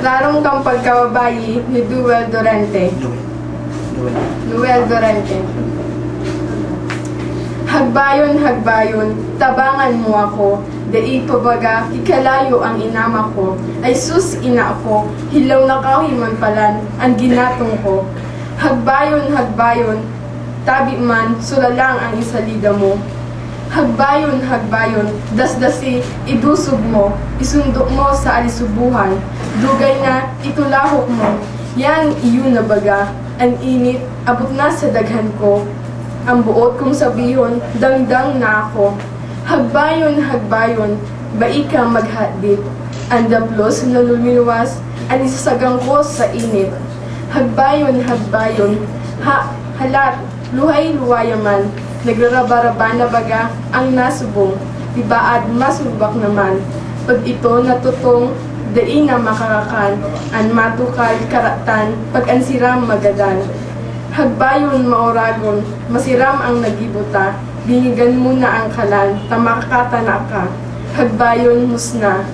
Larong kang pagkababayi ni Duel Dorente. Duel Dorente. Hagbayon, hagbayon, tabangan mo ako. Dai pabaga, ikalayo ang inama ko. Ay sus, ina ako, hilaw na kahimanpalan, ang ginatong ko. Hagbayon, hagbayon, tabi man, sulalang ang isalida mo. Hagbayon, hagbayon, dasdasi, idusog mo, isundok mo sa alisubuhan. Dugay na, itulahok mo, yan iyon na baga, ang init, abot na sa daghan ko. Ang buot kong sabihon, dangdang na ako. Hagbayon, hagbayon, bai ka maghadit. Ang daplos na lumiluwas, ang isasagang ko sa init. Hagbayon, hagbayon, halat, luhay-luwayaman. Nagraraba-raba na baga ang nasubong, dibaad masulbak naman. Pag ito natutong, dai na makakakan, ang matukal karatan, pag ansiram magadan. Hagbayon maoragon, masiram ang nagibuta, binigan mo na ang kalan, tamakakata na ka. Hagbayon musna.